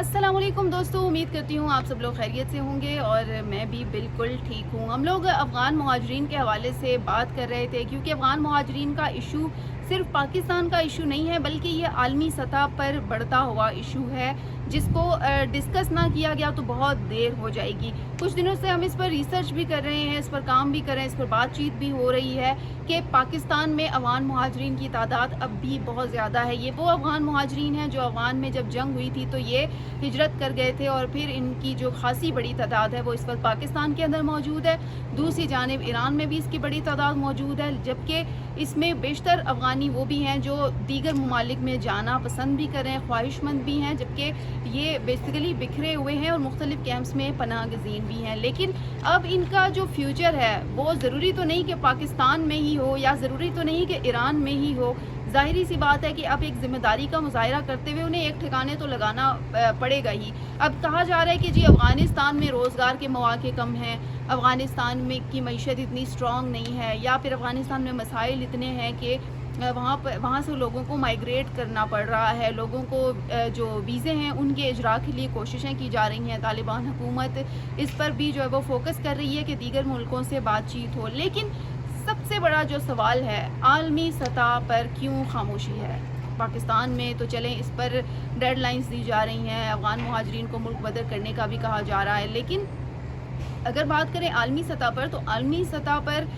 अस्सलाम वालेकुम दोस्तों, उम्मीद करती हूँ आप सब लोग खैरियत से होंगे और मैं भी बिल्कुल ठीक हूँ। हम लोग अफ़गान मुहाजिरीन के हवाले से बात कर रहे थे क्योंकि अफ़गान मुहाजिरीन का इशू सिर्फ पाकिस्तान का इशू नहीं है, बल्कि ये आलमी सतह पर बढ़ता हुआ इशू है जिसको डिस्कस ना किया गया तो बहुत देर हो जाएगी। कुछ दिनों से हम इस पर रिसर्च भी कर रहे हैं, इस पर काम भी कर रहे हैं, इस पर बातचीत भी हो रही है कि पाकिस्तान में अफ़गान मुहाजिरीन की तादाद अब भी बहुत ज़्यादा है। ये वो अफ़गान मुहाजिरीन हैं जो अफ़गान में जब जंग हुई थी तो ये हिजरत कर गए थे और फिर इनकी जो खासी बड़ी तादाद है वो इस वक्त पाकिस्तान के अंदर मौजूद है। दूसरी जानिब ईरान में भी इसकी बड़ी तादाद मौजूद है, जबकि इसमें बेशतर अफ़गानी वो भी हैं जो दीगर ममालिक में जाना पसंद भी करें, ख्वाहिशमंद भी हैं, जबकि ये बेसिकली बिखरे हुए हैं और मुख्तलिफ़ कैंप्स में पनाह गज़ीन भी हैं। लेकिन अब इनका जो फ्यूचर है वो ज़रूरी तो नहीं कि पाकिस्तान में ही हो या ज़रूरी तो नहीं कि ईरान में ही हो। ज़ाहिरी सी बात है कि अब एक ज़िम्मेदारी का मुज़ाहिरा करते हुए उन्हें एक ठिकाने तो लगाना पड़ेगा ही। अब कहा जा रहा है कि जी अफ़गानिस्तान में रोज़गार के मौक़े कम हैं, अफ़गानिस्तान में की मईशत इतनी स्ट्रॉन्ग नहीं है, या फिर अफ़गानिस्तान में मसाइल इतने हैं कि वहाँ से लोगों को माइग्रेट करना पड़ रहा है। लोगों को जो वीज़े हैं उनके इजरा के लिए कोशिशें की जा रही हैं। तालिबान हुकूमत इस पर भी जो है वो फोकस कर रही है कि दीगर मुल्कों से बातचीत हो। लेकिन सबसे बड़ा जो सवाल है, आलमी सतह पर क्यों खामोशी है? पाकिस्तान में तो चलें, इस पर डेडलाइंस दी जा रही हैं, अफ़गान मुहाजिरीन को मुल्क बदर करने का भी कहा जा रहा है, लेकिन अगर बात करें आलमी सतह पर तो आलमी सतह पर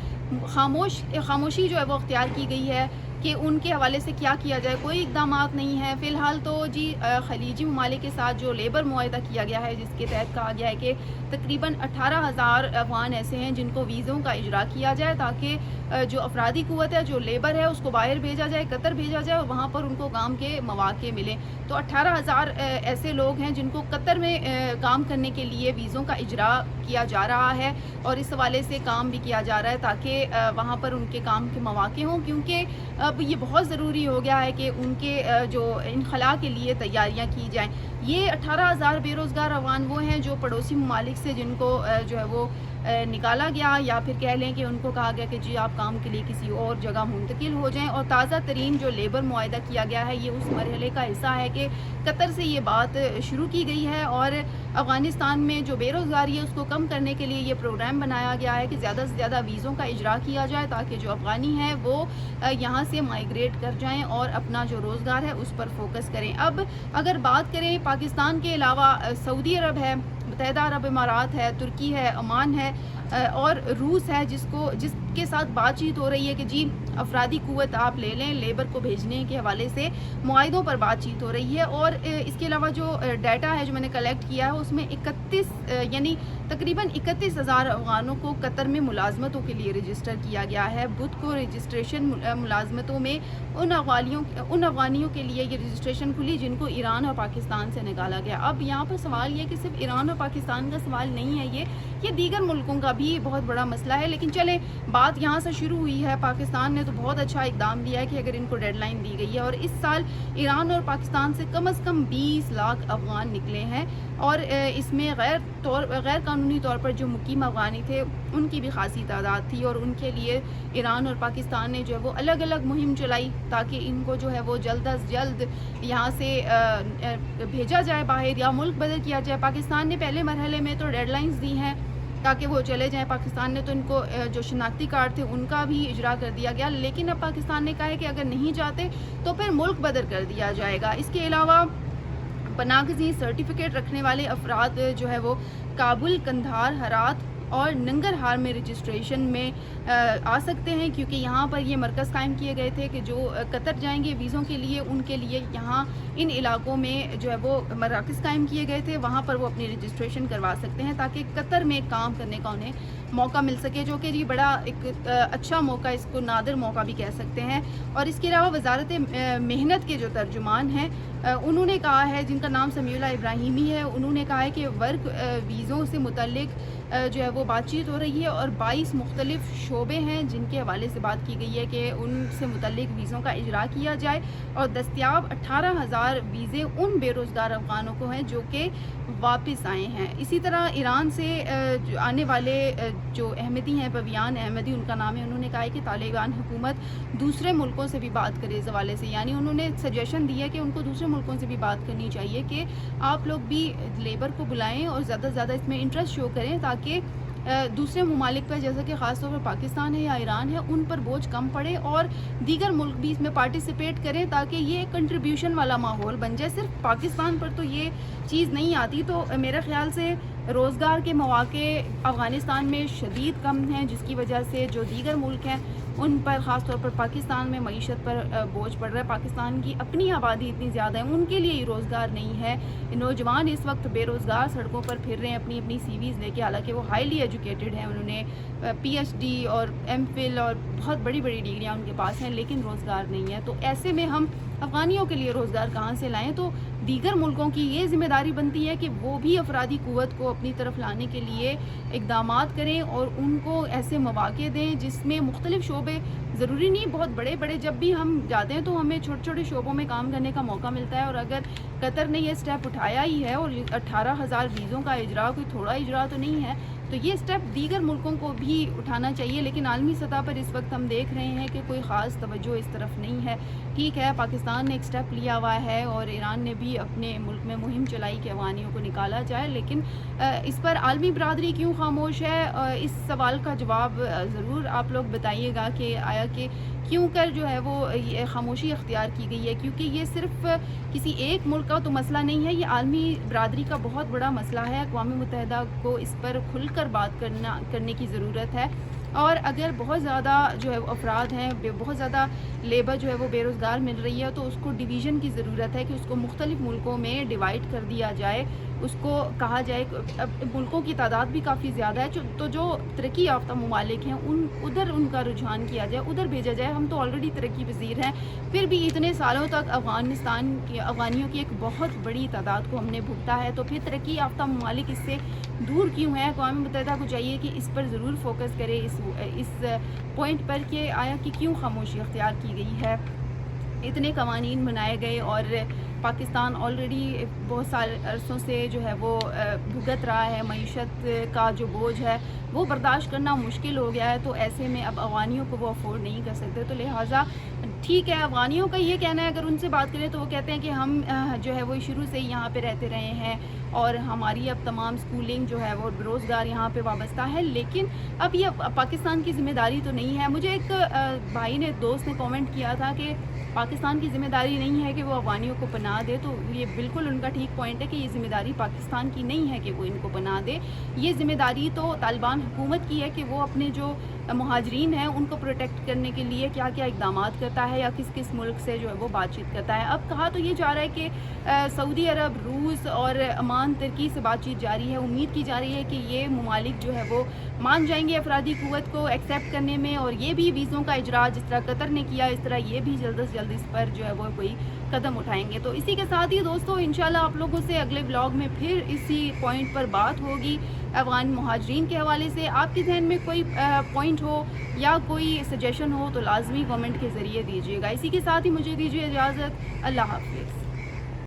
खामोशी जो है वो अख्तियार की गई है कि उनके हवाले से क्या किया जाए। कोई इक़दामात नहीं है फ़िलहाल तो जी। खलीजी ममालिक के साथ जो लेबर मुआहदा किया गया है जिसके तहत कहा गया है कि तकरीबन 18,000 अफ़गान ऐसे हैं जिनको वीज़ों का इजरा किया जाए ताकि जो अफरादी क़ुव्वत है, जो लेबर है, उसको बाहर भेजा जाए, कतर भेजा जाए और वहाँ पर उनको काम के मौक़े मिलें। तो 18,000 ऐसे लोग हैं जिनको कतर में काम करने के लिए वीज़ों का इजरा किया जा रहा है और इस हवाले से काम भी किया जा रहा है ताकि वहाँ पर उनके काम के मौक़े हों, क्योंकि अब ये बहुत ज़रूरी हो गया है कि उनके जो इनखला के लिए तैयारियां की जाएं। ये 18,000 बेरोज़गार अफ़गान वो हैं जो पड़ोसी ममालिक से जिनको जो है वो निकाला गया, या फिर कह लें कि उनको कहा गया कि जी आप काम के लिए किसी और जगह मुंतकिल हो जाएं। और ताज़ा तरीन जो लेबर मुआहदा किया गया है ये उस मरहले का हिस्सा है कि कतर से ये बात शुरू की गई है और अफ़गानिस्तान में जो बेरोज़गारी है उसको कम करने के लिए ये प्रोग्राम बनाया गया है कि ज़्यादा से ज़्यादा वीज़ों का इजरा किया जाए ताकि जो अफ़गानी हैं वो यहाँ से माइग्रेट कर जाएँ और अपना जो रोज़गार है उस पर फोकस करें। अब अगर बात करें पाकिस्तान के अलावा सऊदी अरब है, मुत्तहिदा अरब इमारात है, तुर्की है, ओमान है और रूस है जिसके साथ बातचीत हो रही है कि जी अफरादी क़ुव्वत आप ले लें। लेबर को भेजने के हवाले से मुआहिदों पर बातचीत हो रही है। और इसके अलावा जो डाटा है जो मैंने कलेक्ट किया है उसमें 31 यानी तकरीबन 31,000 अफ़गानों को कतर में मुलाजमतों के लिए रजिस्टर किया गया है। बुध को रजिस्ट्रेशन मुलाजमतों में उन अफ़गानियों के लिए ये रजिस्ट्रेशन खुली जिनको ईरान और पाकिस्तान से निकाला गया। अब यहाँ पर सवाल ये कि सिर्फ ईरान और पाकिस्तान का सवाल नहीं है, ये दीगर मुल्कों का भी बहुत बड़ा मसला है। लेकिन चले बात यहाँ से शुरू हुई है। पाकिस्तान ने तो बहुत अच्छा इक़दाम दिया है कि अगर इनको डेडलाइन दी गई है और इस साल ईरान और पाकिस्तान से कम 20 लाख अफ़गान निकले हैं और इसमें गैर कानूनी तौर पर जो मुकीम अफ़गानी थे उनकी भी खासी तादाद थी और उनके लिए ईरान और पाकिस्तान ने जो है वो अलग अलग मुहिम चलाई ताकि इनको जो है वो जल्द अज जल्द यहाँ से भेजा जाए बाहर या मुल्क बदल किया जाए। पाकिस्तान ने पहले मरहले में तो डेडलाइंस दी हैं ताकि वो चले जाएं। पाकिस्तान ने तो इनको जो शनाख्ती कार्ड थे उनका भी इजरा कर दिया गया, लेकिन अब पाकिस्तान ने कहा है कि अगर नहीं जाते तो फिर मुल्क बदल कर दिया जाएगा। इसके अलावा पनाहगज़ीन सर्टिफिकेट रखने वाले अफराद जो है वो काबुल, कंधार, हरात और नंगरहार में रजिस्ट्रेशन में आ सकते हैं, क्योंकि यहाँ पर ये मरकज़ कायम किए गए थे कि जो कतर जाएंगे वीज़ों के लिए उनके लिए यहाँ इन इलाकों में जो है वो मराकज़ कायम किए गए थे, वहाँ पर वो अपनी रजिस्ट्रेशन करवा सकते हैं ताकि कतर में काम करने का उन्हें मौका मिल सके, जो कि जी बड़ा एक अच्छा मौका, इसको नादिर मौका भी कह सकते हैं। और इसके अलावा वजारत मेहनत के जो तर्जुमान हैं उन्होंने कहा है, जिनका नाम समीउल्लाह इब्राहिमी है, उन्होंने कहा है कि वर्क वीज़ों से मुतल्लिक जो है वो बातचीत हो रही है और 22 मुख्तलिफ शोबे हैं जिनके हवाले से बात की गई है कि उनसे मुतल्लिक वीज़ों का इजरा किया जाए और दस्तियाब 18,000 वीज़े उन बेरोज़गार अफ़गानों को हैं जो कि واپس آئے ہیں. اسی طرح ایران سے جو آنے والے جو احمدی ہیں، پویان احمدی ان کا نام ہے، انہوں نے کہا ہے کہ طالبان حکومت دوسرے ملکوں سے بھی بات کرے اس حوالے سے. یعنی انہوں نے سجیشن دی ہے کہ ان کو دوسرے ملکوں سے بھی بات کرنی چاہیے کہ آپ لوگ بھی لیبر کو بلائیں اور زیادہ سے زیادہ اس میں انٹرسٹ شو کریں تاکہ دوسرے ممالک پر جیسا کہ خاص طور پر پاکستان ہے یا ایران ہے ان پر بوجھ کم پڑے اور دیگر ملک بھی اس میں پارٹیسپیٹ کریں تاکہ یہ ایک کنٹریبیوشن والا ماحول بن جائے. صرف پاکستان پر تو یہ چیز نہیں آتی. تو میرے خیال سے روزگار کے مواقع افغانستان میں شدید کم ہیں، جس کی وجہ سے جو دیگر ملک ہیں ان پر خاص طور پر پاکستان میں معیشت پر بوجھ پڑ رہا ہے. پاکستان کی اپنی آبادی اتنی زیادہ ہے، ان کے لیے ہی روزگار نہیں ہے. نوجوان اس وقت بے روزگار سڑکوں پر پھر رہے ہیں اپنی اپنی سی ویز لے کے، حالانکہ وہ ہائیلی ایجوکیٹڈ ہیں، انہوں نے پی ایچ ڈی اور ایم فل اور بہت بڑی بڑی ڈگریاں ان کے پاس ہیں، لیکن روزگار نہیں ہے. تو ایسے میں ہم افغانیوں کے لیے روزگار کہاں سے لائیں؟ تو دیگر ملکوں کی یہ ذمہ داری بنتی ہے کہ وہ بھی افرادی قوت کو اپنی طرف لانے کے لیے اقدامات کریں اور ان کو ایسے مواقع دیں جس میں مختلف شعبے، ضروری نہیں بہت بڑے بڑے، جب بھی ہم جاتے ہیں تو ہمیں چھوٹے چھوٹے شعبوں میں کام کرنے کا موقع ملتا ہے. اور اگر قطر نے یہ سٹیپ اٹھایا ہی ہے اور 18,000 ویزوں کا اجرا کوئی تھوڑا اجرا تو نہیں ہے، تو یہ سٹیپ دیگر ملکوں کو بھی اٹھانا چاہیے. لیکن عالمی سطح پر اس وقت ہم دیکھ رہے ہیں کہ کوئی خاص توجہ اس طرف نہیں ہے. ٹھیک ہے، پاکستان نے ایک سٹیپ لیا ہوا ہے اور ایران نے بھی اپنے ملک میں مہم چلائی کہ افغانیوں کو نکالا جائے، لیکن اس پر عالمی برادری کیوں خاموش ہے؟ اس سوال کا جواب ضرور آپ لوگ بتائیے گا کہ آیا کہ کیوں کر جو ہے وہ یہ خاموشی اختیار کی گئی ہے. کیونکہ یہ صرف کسی ایک ملک کا تو مسئلہ نہیں ہے، یہ عالمی برادری کا بہت بڑا مسئلہ ہے. اقوام متحدہ کو اس پر کھل کر بات کرنے کی ضرورت ہے. اور اگر بہت زیادہ جو ہے افراد ہیں، بہت زیادہ لیبر جو ہے وہ بے روزگار مل رہی ہے، تو اس کو ڈویژن کی ضرورت ہے کہ اس کو مختلف ملکوں میں ڈیوائڈ کر دیا جائے. اس کو کہا جائے اب ملکوں کی تعداد بھی کافی زیادہ ہے، تو جو ترقی یافتہ ممالک ہیں ادھر ان کا رجحان کیا جائے، ادھر بھیجا جائے. ہم تو آلریڈی ترقی پذیر ہیں، پھر بھی اتنے سالوں تک افغانیوں کی ایک بہت بڑی تعداد کو ہم نے بھگتا ہے. تو پھر ترقی یافتہ ممالک اس سے دور کیوں ہیں؟ اقوام متحدہ کو چاہیے کہ اس پر ضرور فوکس کرے، اس پوائنٹ پر کہ آیا کہ کیوں خاموشی اختیار کی گئی ہے. اتنے قوانین بنائے گئے اور پاکستان آلریڈی بہت سارے عرصوں سے جو ہے وہ بھگت رہا ہے، معیشت کا جو بوجھ ہے وہ برداشت کرنا مشکل ہو گیا ہے. تو ایسے میں اب افغانیوں کو وہ افورڈ نہیں کر سکتے. تو لہٰذا ٹھیک ہے، افغانیوں کا یہ کہنا ہے، اگر ان سے بات کریں تو وہ کہتے ہیں کہ ہم جو ہے وہ شروع سے ہی یہاں پہ رہتے رہے ہیں اور ہماری اب تمام سکولنگ جو ہے وہ روزگار یہاں پہ وابستہ ہے. لیکن اب یہ پاکستان کی ذمہ داری تو نہیں ہے. مجھے ایک بھائی نے، دوست نے کامنٹ کیا تھا کہ پاکستان کی ذمہ داری نہیں ہے کہ وہ افغانیوں کو پناہ دے. تو یہ بالکل ان کا ٹھیک پوائنٹ ہے کہ یہ ذمہ داری پاکستان کی نہیں ہے کہ وہ ان کو پناہ دے. یہ ذمہ داری تو طالبان حکومت کی ہے کہ وہ اپنے جو مہاجرین ہیں ان کو پروٹیکٹ کرنے کے لیے کیا کیا اقدامات کرتا ہے یا کس کس ملک سے جو ہے وہ بات چیت کرتا ہے. اب کہا تو یہ جا رہا ہے کہ سعودی عرب، روس اور عمان، ترکی سے بات چیت جاری ہے. امید کی جا رہی ہے کہ یہ ممالک جو ہے وہ مان جائیں گے افرادی قوت کو ایکسیپٹ کرنے میں، اور یہ بھی ویزوں کا اجرا جس طرح قطر نے کیا اس طرح یہ بھی جلد از جلد اس پر جو ہے وہ کوئی قدم اٹھائیں گے. تو اسی کے ساتھ ہی دوستو انشاءاللہ آپ لوگوں سے اگلے ولاگ میں پھر اسی پوائنٹ پر بات ہوگی افغان مہاجرین کے حوالے سے. آپ کے ذہن میں کوئی پوائنٹ ہو یا کوئی سجیشن ہو تو لازمی کامنٹ کے ذریعے دیجیے گا. اسی کے ساتھ ہی مجھے دیجیے اجازت. اللہ حافظ.